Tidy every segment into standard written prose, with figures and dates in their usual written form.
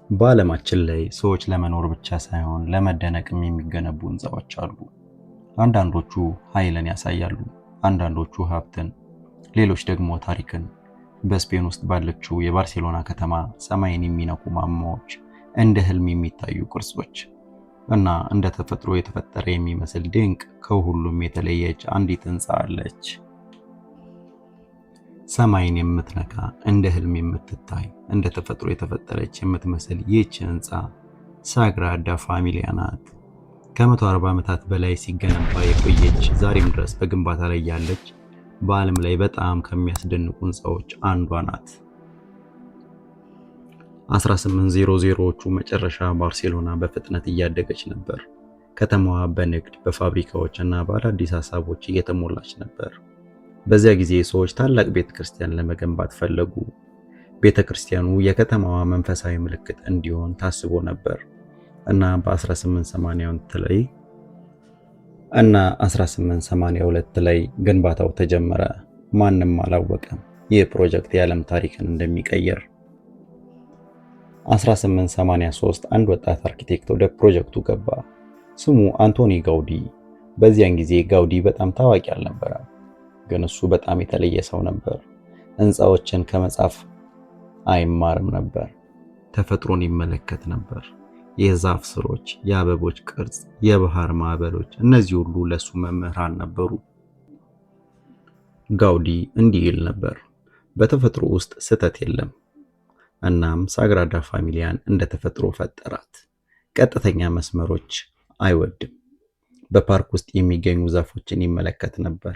በዓለማችን ላይ ሰዎች ለመኖር ብቻ ሳይሆን ለመደነቅም የሚገነቡ ሕንፃዎች አሉ። አንዳንዶቹ ኃይልን ያሳያሉ፣ አንዳንዶቹ ሀብትን፣ ሌሎች ደግሞ ታሪክን። በስፔን ውስጥ ባለችው የባርሴሎና ከተማ ሰማይን የሚነኩ ማማዎች፣ እንደ ህልም የሚታዩ ቅርጾች እና እንደ ተፈጥሮ የተፈጠረ የሚመስል ድንቅ ከሁሉም የተለየች አንዲት ሕንፃ አለች። ሰማይን የምትነካ እንደ ህልም የምትታይ እንደ ተፈጥሮ የተፈጠረች የምትመስል ይህች ሕንፃ ሳግራዳ ፋሚሊያ ናት። ከ140 ዓመታት በላይ ሲገነባ የቆየች ዛሬም ድረስ በግንባታ ላይ ያለች በዓለም ላይ በጣም ከሚያስደንቁ ሕንፃዎች አንዷ ናት። 1800ዎቹ መጨረሻ ባርሴሎና በፍጥነት እያደገች ነበር። ከተማዋ በንግድ በፋብሪካዎች እና በአዳዲስ ሀሳቦች እየተሞላች ነበር። በዚያ ጊዜ ሰዎች ታላቅ ቤተክርስቲያን ለመገንባት ፈለጉ። ቤተክርስቲያኑ የከተማዋ መንፈሳዊ ምልክት እንዲሆን ታስቦ ነበር እና በ1882 ላይ ግንባታው ተጀመረ። ማንም አላወቀም ይህ ፕሮጀክት የዓለም ታሪክን እንደሚቀይር። 1883 አንድ ወጣት አርኪቴክት ወደ ፕሮጀክቱ ገባ። ስሙ አንቶኒ ጋውዲ። በዚያን ጊዜ ጋውዲ በጣም ታዋቂ አልነበረም፣ ግን እሱ በጣም የተለየ ሰው ነበር። ሕንፃዎችን ከመጻፍ አይማርም ነበር፣ ተፈጥሮን ይመለከት ነበር። የዛፍ ስሮች፣ የአበቦች ቅርጽ፣ የባህር ማዕበሎች፣ እነዚህ ሁሉ ለሱ መምህራን ነበሩ። ጋውዲ እንዲህ ይል ነበር፣ በተፈጥሮ ውስጥ ስህተት የለም። እናም ሳግራዳ ፋሚሊያን እንደ ተፈጥሮ ፈጠራት። ቀጥተኛ መስመሮች አይወድም። በፓርክ ውስጥ የሚገኙ ዛፎችን ይመለከት ነበር።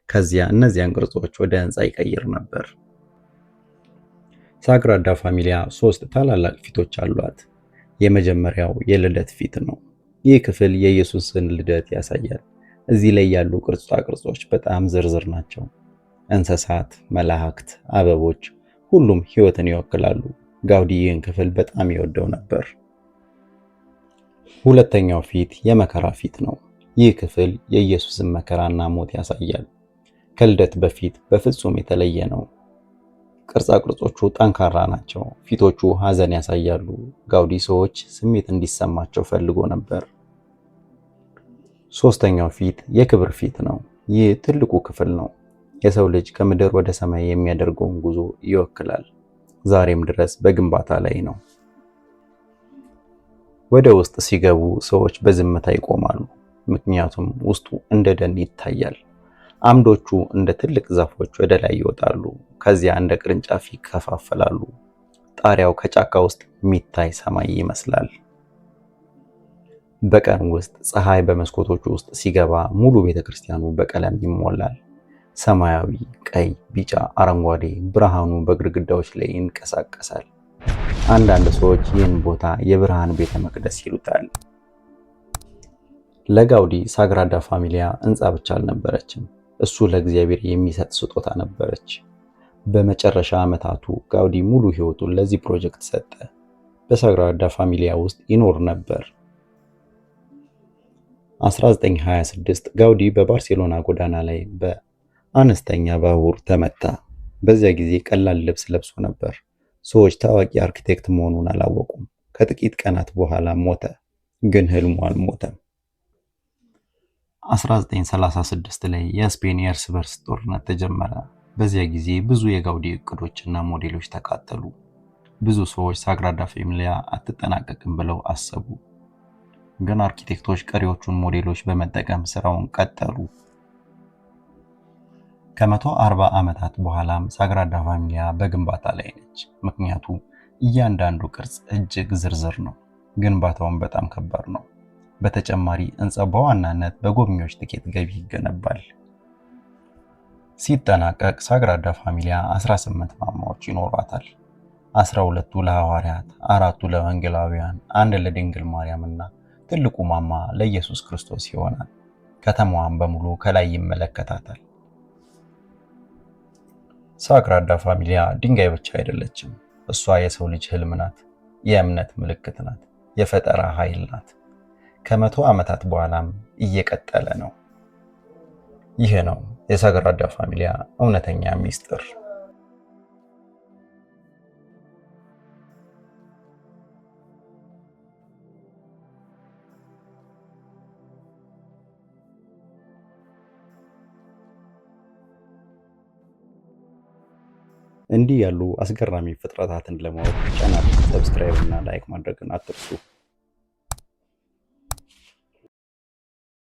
ከዚያ እነዚያን ቅርጾች ወደ ሕንፃ ይቀይር ነበር። ሳግራዳ ፋሚሊያ 3 ታላላቅ ፊቶች አሏት። የመጀመሪያው የልደት ፊት ነው። ይህ ክፍል የኢየሱስን ልደት ያሳያል። እዚህ ላይ ያሉ ቅርጻ ቅርጾች በጣም ዝርዝር ናቸው። እንስሳት፣ መላእክት፣ አበቦች፣ ሁሉም ሕይወትን ይወክላሉ። ጋውዲ ይህን ክፍል በጣም ይወደው ነበር። ሁለተኛው ፊት የመከራ ፊት ነው። ይህ ክፍል የኢየሱስን መከራና ሞት ያሳያል። ከልደት በፊት በፍጹም የተለየ ነው። ቅርጻ ቅርጾቹ ጠንካራ ናቸው። ፊቶቹ ሐዘን ያሳያሉ። ጋውዲ ሰዎች ስሜት እንዲሰማቸው ፈልጎ ነበር። ሶስተኛው ፊት የክብር ፊት ነው። ይህ ትልቁ ክፍል ነው። የሰው ልጅ ከምድር ወደ ሰማይ የሚያደርገውን ጉዞ ይወክላል። ዛሬም ድረስ በግንባታ ላይ ነው። ወደ ውስጥ ሲገቡ ሰዎች በዝምታ ይቆማሉ፣ ምክንያቱም ውስጡ እንደ ደን ይታያል። አምዶቹ እንደ ትልቅ ዛፎች ወደ ላይ ይወጣሉ፣ ከዚያ እንደ ቅርንጫፍ ይከፋፈላሉ። ጣሪያው ከጫካ ውስጥ የሚታይ ሰማይ ይመስላል። በቀን ውስጥ ፀሐይ በመስኮቶቹ ውስጥ ሲገባ ሙሉ ቤተክርስቲያኑ በቀለም ይሞላል። ሰማያዊ፣ ቀይ፣ ቢጫ፣ አረንጓዴ ብርሃኑ በግድግዳዎች ላይ ይንቀሳቀሳል። አንዳንድ ሰዎች ይህን ቦታ የብርሃን ቤተ መቅደስ ይሉታል። ለጋውዲ ሳግራዳ ፋሚሊያ ሕንፃ ብቻ አልነበረችም፣ እሱ ለእግዚአብሔር የሚሰጥ ስጦታ ነበረች። በመጨረሻ ዓመታቱ ጋውዲ ሙሉ ሕይወቱን ለዚህ ፕሮጀክት ሰጠ። በሳግራዳ ፋሚሊያ ውስጥ ይኖር ነበር። 1926 ጋውዲ በባርሴሎና ጎዳና ላይ በአነስተኛ ባቡር ተመታ። በዚያ ጊዜ ቀላል ልብስ ለብሶ ነበር። ሰዎች ታዋቂ አርኪቴክት መሆኑን አላወቁም። ከጥቂት ቀናት በኋላ ሞተ፣ ግን ህልሙ አልሞተም። 1936 ላይ የስፔን የእርስ በርስ ጦርነት ተጀመረ። በዚያ ጊዜ ብዙ የጋውዲ እቅዶችና ሞዴሎች ተቃጠሉ። ብዙ ሰዎች ሳግራዳ ፋሚሊያ አትጠናቀቅም ብለው አሰቡ፣ ግን አርኪቴክቶች ቀሪዎቹን ሞዴሎች በመጠቀም ስራውን ቀጠሉ። ከ140 ዓመታት በኋላም ሳግራዳ ፋሚሊያ በግንባታ ላይ ነች። ምክንያቱ እያንዳንዱ ቅርጽ እጅግ ዝርዝር ነው። ግንባታውን በጣም ከባድ ነው። በተጨማሪ ሕንፃው በዋናነት በጎብኚዎች ትኬት ገቢ ይገነባል። ሲጠናቀቅ ሳግራዳ ፋሚሊያ 18 ማማዎች ይኖሯታል። 12ቱ ለሐዋርያት፣ 4ቱ ለወንጌላውያን፣ 1 ለድንግል ማርያም እና ትልቁ ማማ ለኢየሱስ ክርስቶስ ይሆናል። ከተማዋን በሙሉ ከላይ ይመለከታታል። ሳግራዳ ፋሚሊያ ድንጋይ ብቻ አይደለችም። እሷ የሰው ልጅ ህልም ናት፣ የእምነት ምልክት ናት፣ የፈጠራ ኃይል ናት። ከ100 ዓመታት በኋላም እየቀጠለ ነው። ይህ ነው የሳግራዳ ፋሚሊያ እውነተኛ ሚስጥር። እንዲህ ያሉ አስገራሚ ፍጥረታትን ለማወቅ ቻናል ሰብስክራይብ እና ላይክ ማድረግን አትርሱ።